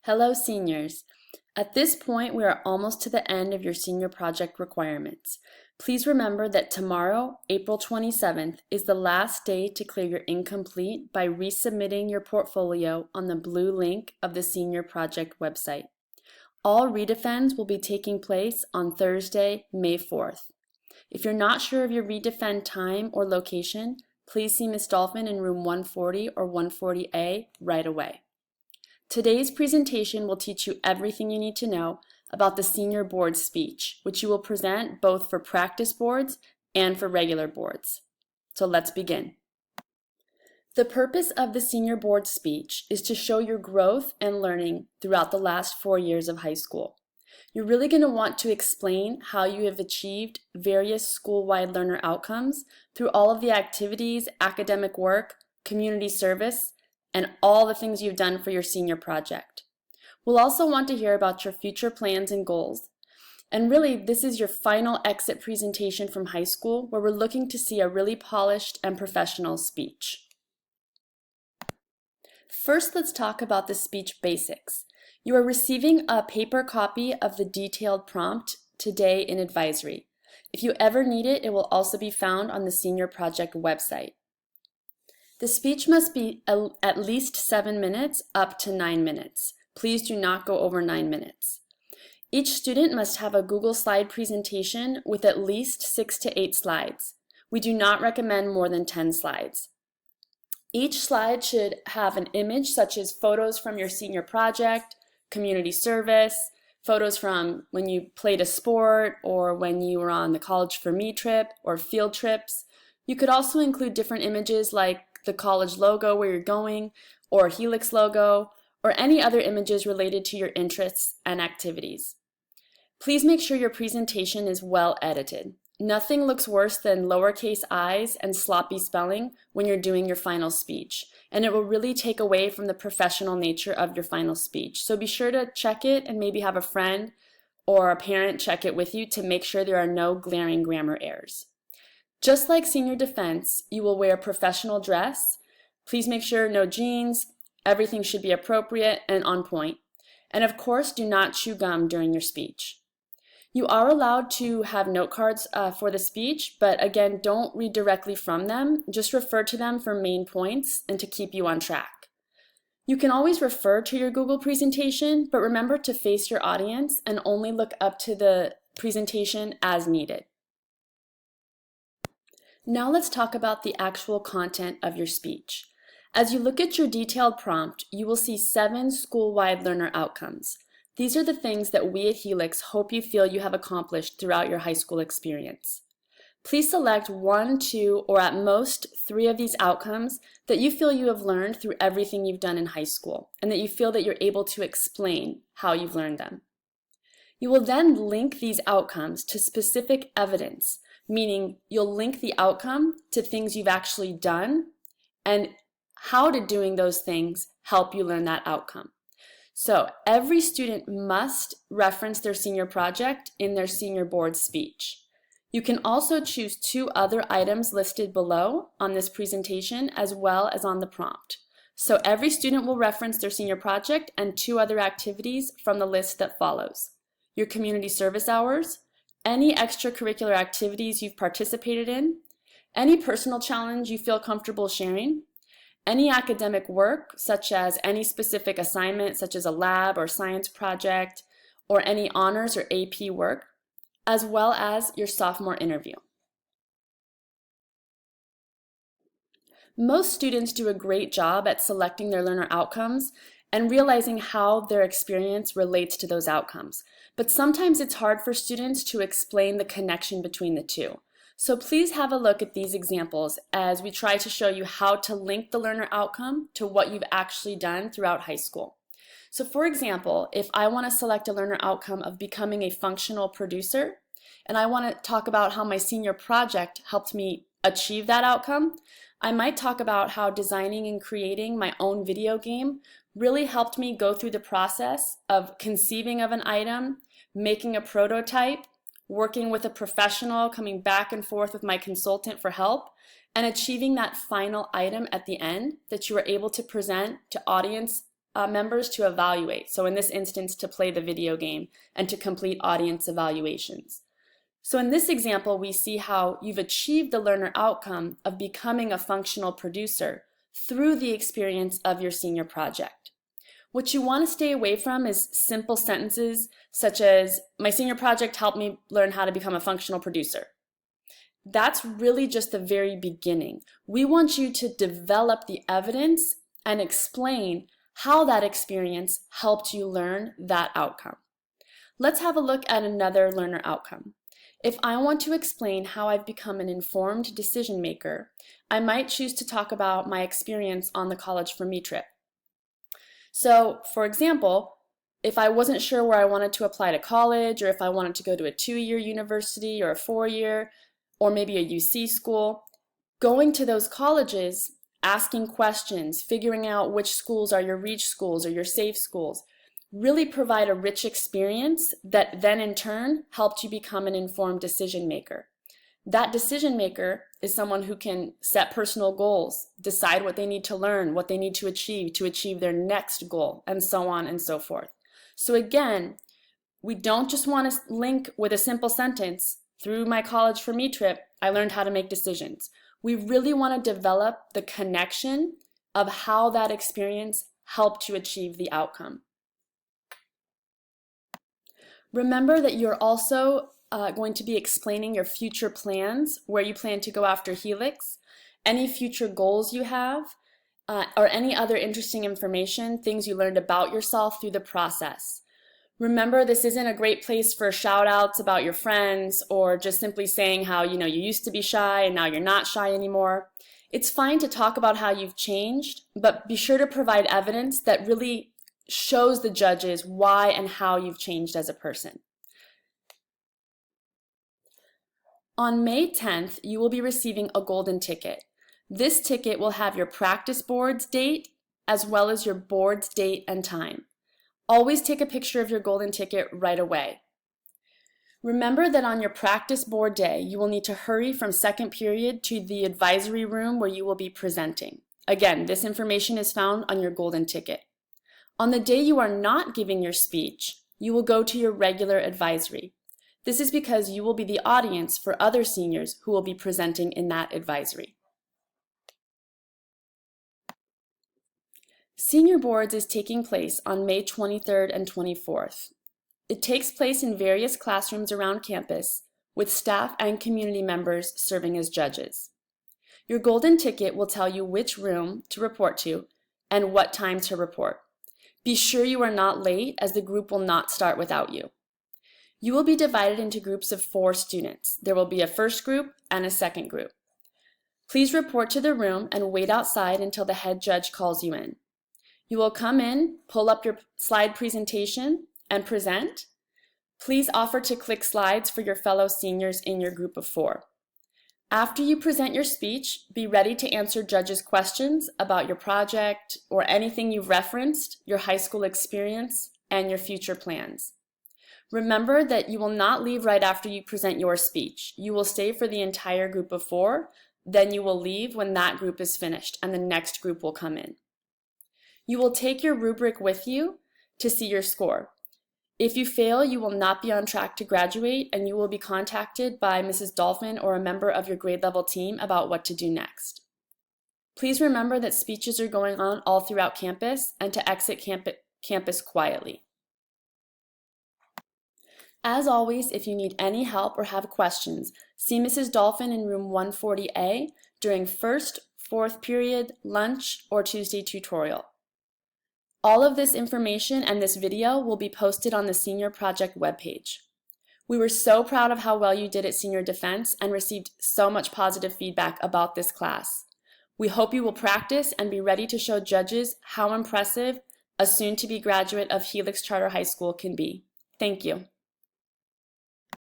Hello, seniors. At this point, we are almost to the end of your senior project requirements. Please remember that tomorrow, April 27th, is the last day to clear your incomplete by resubmitting your portfolio on the blue link of the senior project website. All redefends will be taking place on Thursday, May 4th. If you're not sure of your redefend time or location, please see Ms. Dolphin in room 140 or 140A right away. Today's presentation will teach you everything you need to know about the senior board speech, which you will present both for practice boards and for regular boards. So let's begin. The purpose of the senior board speech is to show your growth and learning throughout the last 4 years of high school. You're really going to want to explain how you have achieved various school-wide learner outcomes through all of the activities, academic work, community service, and all the things you've done for your senior project. We'll also want to hear about your future plans and goals. And really, this is your final exit presentation from high school where we're looking to see a really polished and professional speech. First, let's talk about the speech basics. You are receiving a paper copy of the detailed prompt today in advisory. If you ever need it, it will also be found on the senior project website. The speech must be at least 7 minutes up to 9 minutes. Please do not go over 9 minutes. Each student must have a Google slide presentation with at least 6 to 8 slides. We do not recommend more than 10 slides. Each slide should have an image such as photos from your senior project, community service, photos from when you played a sport or when you were on the College for Me trip or field trips. You could also include different images like the college logo where you're going, or Helix logo, or any other images related to your interests and activities. Please make sure your presentation is well edited. Nothing looks worse than lowercase i's and sloppy spelling when you're doing your final speech, and it will really take away from the professional nature of your final speech. So be sure to check it and maybe have a friend or a parent check it with you to make sure there are no glaring grammar errors. Just like senior defense, you will wear professional dress. Please make sure no jeans, everything should be appropriate and on point. And of course, do not chew gum during your speech. You are allowed to have note cards for the speech, but again, don't read directly from them. Just refer to them for main points and to keep you on track. You can always refer to your Google presentation, but remember to face your audience and only look up to the presentation as needed. Now let's talk about the actual content of your speech. As you look at your detailed prompt, you will see 7 school-wide learner outcomes. These are the things that we at Helix hope you feel you have accomplished throughout your high school experience. Please select 1, 2, or at most 3 of these outcomes that you feel you have learned through everything you've done in high school, and that you feel that you're able to explain how you've learned them. You will then link these outcomes to specific evidence, meaning you'll link the outcome to things you've actually done and how did doing those things help you learn that outcome. So every student must reference their senior project in their senior board speech. You can also choose 2 other items listed below on this presentation as well as on the prompt. So every student will reference their senior project and 2 other activities from the list that follows: your community service hours, any extracurricular activities you've participated in, any personal challenge you feel comfortable sharing, any academic work, such as any specific assignment, such as a lab or science project, or any honors or AP work, as well as your sophomore interview. Most students do a great job at selecting their learner outcomes and realizing how their experience relates to those outcomes. But sometimes it's hard for students to explain the connection between the two. So please have a look at these examples as we try to show you how to link the learner outcome to what you've actually done throughout high school. So for example, if I want to select a learner outcome of becoming a functional producer, and I want to talk about how my senior project helped me achieve that outcome, I might talk about how designing and creating my own video game really helped me go through the process of conceiving of an item, making a prototype, working with a professional, coming back and forth with my consultant for help, and achieving that final item at the end that you were able to present to audience members to evaluate. So in this instance, to play the video game and to complete audience evaluations. So in this example, we see how you've achieved the learner outcome of becoming a functional producer through the experience of your senior project. What you want to stay away from is simple sentences such as, my senior project helped me learn how to become a functional producer. That's really just the very beginning. We want you to develop the evidence and explain how that experience helped you learn that outcome. Let's have a look at another learner outcome. If I want to explain how I've become an informed decision maker, I might choose to talk about my experience on the College for Me trip. So, for example, if I wasn't sure where I wanted to apply to college, or if I wanted to go to a 2-year university or a 4-year, or maybe a UC school, going to those colleges, asking questions, figuring out which schools are your reach schools or your safe schools, really provide a rich experience that then in turn helped you become an informed decision maker. That decision maker is someone who can set personal goals, decide what they need to learn, what they need to achieve their next goal, and so on and so forth. So again, we don't just want to link with a simple sentence, through my College for Me trip, I learned how to make decisions. We really want to develop the connection of how that experience helped you achieve the outcome. Remember that you're also going to be explaining your future plans, where you plan to go after Helix, any future goals you have, or any other interesting information, things you learned about yourself through the process. Remember, this isn't a great place for shout outs about your friends or just simply saying how, you used to be shy and now you're not shy anymore. It's fine to talk about how you've changed, but be sure to provide evidence that really shows the judges why and how you've changed as a person. On May 10th, you will be receiving a golden ticket. This ticket will have your practice boards date as well as your boards date and time. Always take a picture of your golden ticket right away. Remember that on your practice board day, you will need to hurry from second period to the advisory room where you will be presenting. Again, this information is found on your golden ticket. On the day you are not giving your speech, you will go to your regular advisory. This is because you will be the audience for other seniors who will be presenting in that advisory. Senior Boards is taking place on May 23rd and 24th. It takes place in various classrooms around campus, with staff and community members serving as judges. Your golden ticket will tell you which room to report to and what time to report. Be sure you are not late, as the group will not start without you. You will be divided into groups of 4 students. There will be a first group and a second group. Please report to the room and wait outside until the head judge calls you in. You will come in, pull up your slide presentation, and present. Please offer to click slides for your fellow seniors in your group of 4. After you present your speech, be ready to answer judges' questions about your project or anything you've referenced, your high school experience, and your future plans. Remember that you will not leave right after you present your speech. You will stay for the entire group of 4, then you will leave when that group is finished and the next group will come in. You will take your rubric with you to see your score. If you fail, you will not be on track to graduate, and you will be contacted by Mrs. Dolphin or a member of your grade level team about what to do next. Please remember that speeches are going on all throughout campus and to exit campus quietly. As always, if you need any help or have questions, see Mrs. Dolphin in room 140A during first, fourth period, lunch, or Tuesday tutorial. All of this information and this video will be posted on the Senior Project webpage. We were so proud of how well you did at Senior Defense and received so much positive feedback about this class. We hope you will practice and be ready to show judges how impressive a soon-to-be graduate of Helix Charter High School can be. Thank you.